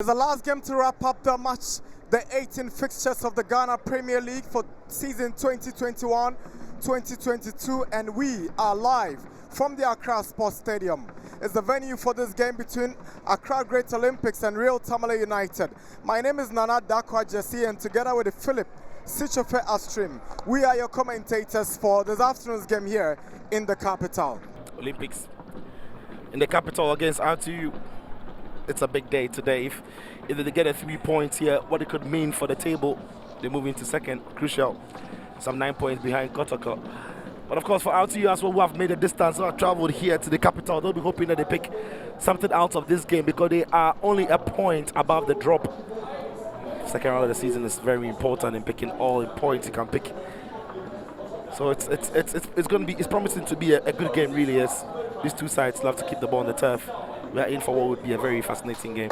It's the last game to wrap up the match, the 18 fixtures of the Ghana Premier League for season 2021-2022, and we are live from the Accra Sports Stadium. It's the venue for this game between Accra Great Olympics and Real Tamale United. My name is Nana Dakwa Jesse, and together with Philip Sichofe Astrim, we are your commentators for this afternoon's game here in the capital. Olympics in the capital against RTU. It's a big day today. If they get a 3 points here, what it could mean for the table, they move into second, crucial. Some 9 points behind Kotoko. But of course for RTU as well, who have made a distance, who have traveled here to the capital, they'll be hoping that they pick something out of this game because they are only a point above the drop. Second round of the season is very important in picking all the points you can pick. So it's promising to be a good game, really. Is these two sides love to keep the ball on the turf. We are in for what would be a very fascinating game.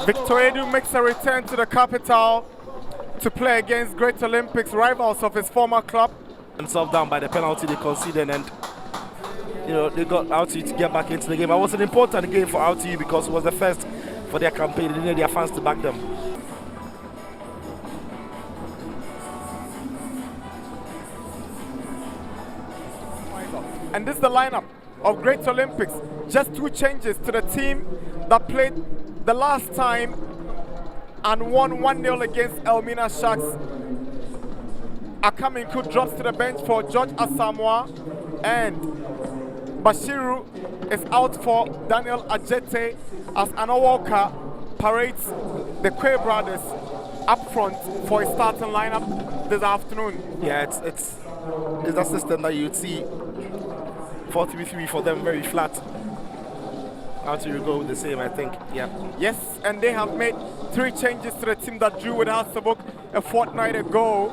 Victor Edu makes a return to the capital to play against Great Olympics, rivals of his former club. Themselves down by the penalty they conceded, and they got RTU to get back into the game. It was an important game for RTU because it was the first for their campaign. They needed their fans to back them. And this is the lineup of Great Olympics. Just two changes to the team that played the last time and won 1-0 against Elmina Sharks. Akaminku drops to the bench for George Asamoah, and Bashiru is out for Daniel Ajete as Anna Walker parades the Kwe brothers up front for a starting lineup this afternoon. Yeah, it's a system that you'd see 4-3-3 for them, very flat. RTU go with the same, I think. Yeah. Yes, and they have made 3 changes to the team that drew with Hasselhoek a fortnight ago.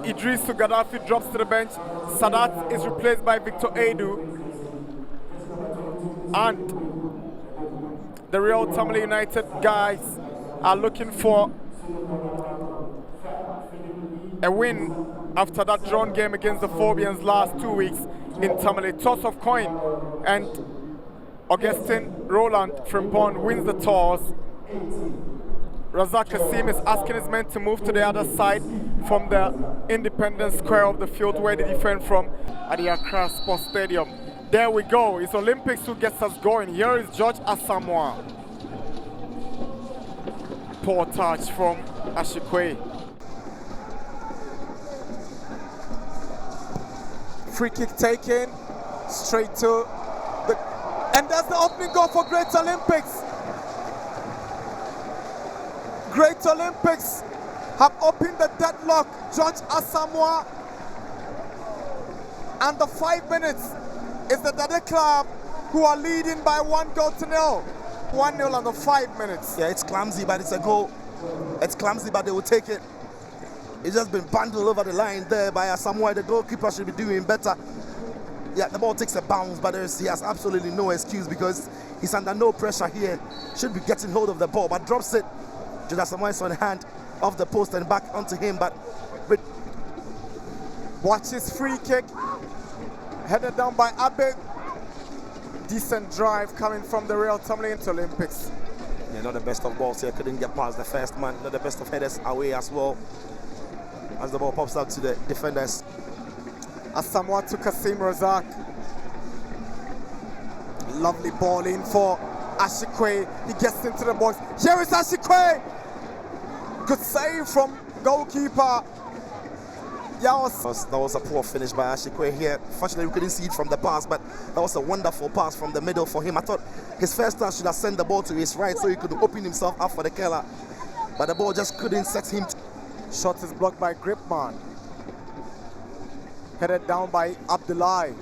Idris Gaddafi drops to the bench. Sadat is replaced by Victor Edu. And the Real Tamale United guys are looking for a win after that drawn game against the Phobians last 2 weeks in Tamale. Toss of coin, and Augustine Roland Frimpong wins the toss. Razak Kasim is asking his men to move to the other side from the independent square of the field where they defend from at the Accra Sports Stadium. There we go. It's Olympics who gets us going. Here is George Asamoah. Poor touch from Ashikwe. Free kick taken straight to the, and that's the opening goal for Great Olympics. Great Olympics have opened the deadlock. George Asamoah, and the 5 minutes is the Dade Club who are leading by 1-0. 1-0 on the 5 minutes. Yeah, it's clumsy, but it's a goal. It's clumsy, but they will take it. It's just been bundled over the line there by Asamoah. The goalkeeper should be doing better. Yeah, the ball takes a bounce, but he has absolutely no excuse because he's under no pressure here. Should be getting hold of the ball, but drops it. Just Asamoah is on hand off the post and back onto him, but watch his free kick. Headed down by Abe. Decent drive coming from the Real Tamale Olympics. Yeah, not the best of balls here. Couldn't get past the first man. Not the best of headers away as well. As the ball pops out to the defenders. Asamoah to Kasim Razak. Lovely ball in for Ashikwe. He gets into the box. Here is Ashikwe. Good save from goalkeeper. That was a poor finish by Ashikwe here. Fortunately, we couldn't see it from the pass, but that was a wonderful pass from the middle for him. I thought his first touch should have sent the ball to his right so he could open himself up for the killer. But the ball just couldn't set him. Shot is blocked by Gripman. Headed down by Abdullahi.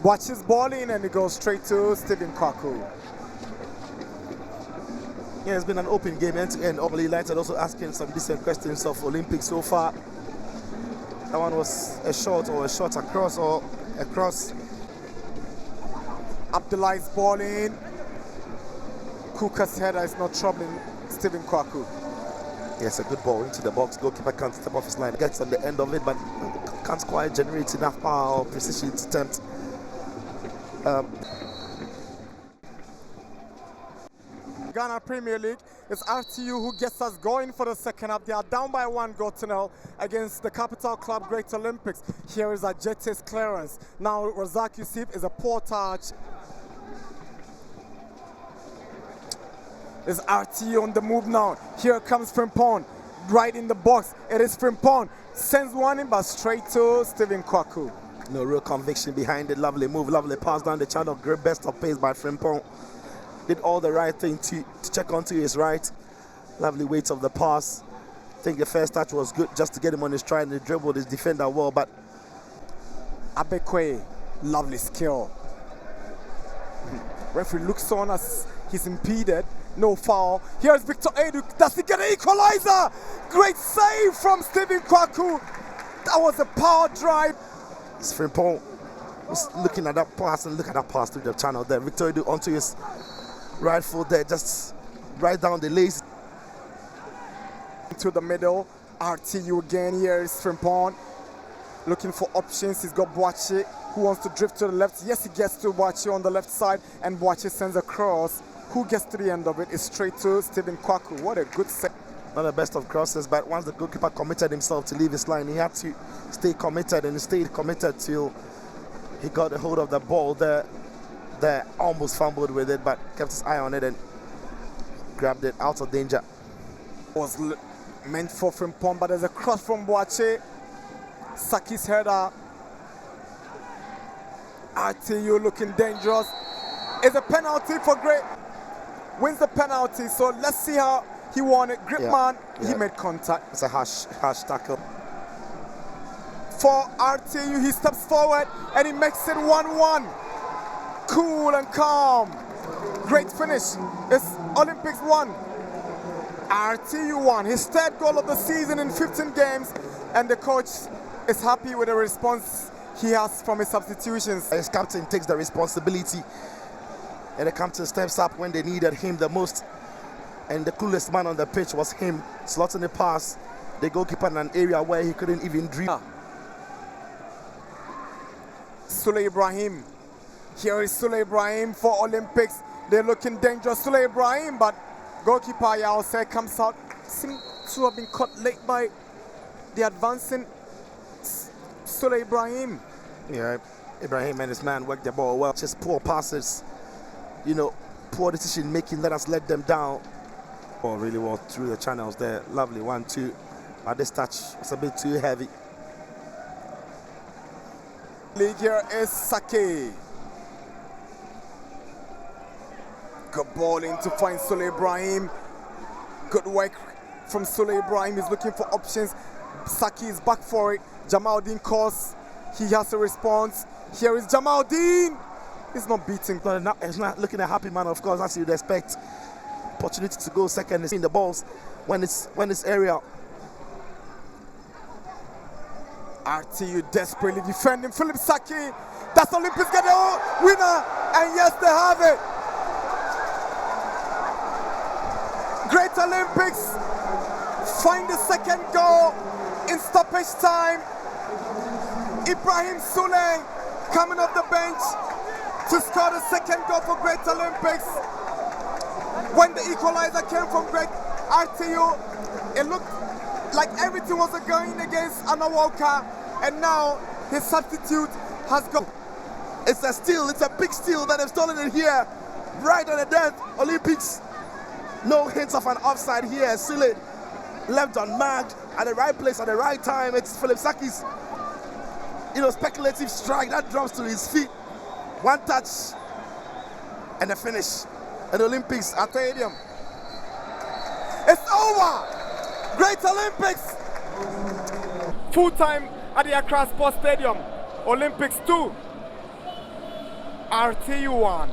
Watches ball in and it goes straight to Stephen Kwaku. Yeah, it's been an open game end to end. Obviously, United also asking some decent questions of Olympics so far. That one was a shot or a shot across or a cross. Abdullahi's ball in. Kuka's header is not troubling Stephen Kwaku. Yes, a good ball into the box. Goalkeeper can't step off his line. Gets on the end of it, but can't quite generate enough power or precision to attempt Ghana Premier League. It's RTU who gets us going for the second half. They are down by 1 goal to 0 against the capital club Great Olympics. Here is Ajete's clearance. Now Razak Yusuf is a poor touch. Is RTU on the move now. Here comes Frimpong, right in the box. It is Frimpong. Sends one in, but straight to Stephen Kwaku. No real conviction behind it. Lovely move, lovely pass down the channel. Great best of pace by Frimpong. Did all the right thing to check onto his right. Lovely weight of the pass. I think the first touch was good just to get him on his stride and he dribbled his defender well, but Abekwe, lovely skill. Referee looks on as he's impeded. No foul. Here's Victor Edu. Does he get an equalizer? Great save from Stephen Kwaku. That was a power drive. Frimpong was looking at that pass and look at that pass through the channel there. Victor Edu onto his right foot there, just right down the lace. To the middle. RTU again. Here is Frimpong. Looking for options. He's got Boache who wants to drift to the left. Yes, he gets to Boache on the left side and Boache sends a cross. Who gets to the end of it is straight to Stephen Kwaku. What a good save. Not the best of crosses, but once the goalkeeper committed himself to leave his line, he had to stay committed, and he stayed committed till he got a hold of the ball there. Almost fumbled with it, but kept his eye on it and grabbed it out of danger. Was meant for Frimpong, but there's a cross from Boache. Saki's header. RTU looking dangerous. It's a penalty for Great. Wins the penalty, so let's see how he won it. Gripman, he made contact. It's a harsh tackle. For RTU, he steps forward and he makes it 1-1. Cool and calm. Great finish. It's Olympics 1. RTU 1. His third goal of the season in 15 games, and the coach is happy with the response he has from his substitutions. His captain takes the responsibility, and the captain steps up when they needed him the most. And the coolest man on the pitch was him, slotting the pass. The goalkeeper in an area where he couldn't even dream. Sule Ibrahim. Here is Sule Ibrahim for Olympics. They're looking dangerous. Sule Ibrahim, but goalkeeper Yao comes out. Seems to have been caught late by the advancing Sule Ibrahim. Yeah, Ibrahim and his man worked the ball well. Just poor passes, poor decision making that has let them down. Ball really well through the channels there. Lovely 1-2. But this touch was a bit too heavy. League here is Sake. Good ball in to find Sule Ibrahim. Good work from Sule Ibrahim. He's looking for options. Saki is back for it. Jamaldeen calls. He has a response. Here is Jamaldeen. He's not beating. He's not looking a happy man, of course, as you'd expect. Opportunity to go second is in the balls when it's area. RTU desperately defending Philip Saki. That's Olympics get the winner, and yes, they have it. Great Olympics find the second goal in stoppage time. Ibrahim Sule coming off the bench to score the second goal for Great Olympics. When the equalizer came from Great RTU, it looked like everything was going against Anawoka, and now his substitute has gone. It's a steal, it's a big steal that they've stolen it here, right on the death. Olympics, no hints of an offside here. Sule left unmarked at the right place at the right time. It's Philip Saki's, speculative strike that drops to his feet. One touch and a finish. And Olympics at stadium. It's over! Great Olympics! Full time at the Accra Sports Stadium. Olympics 2. RTU 1.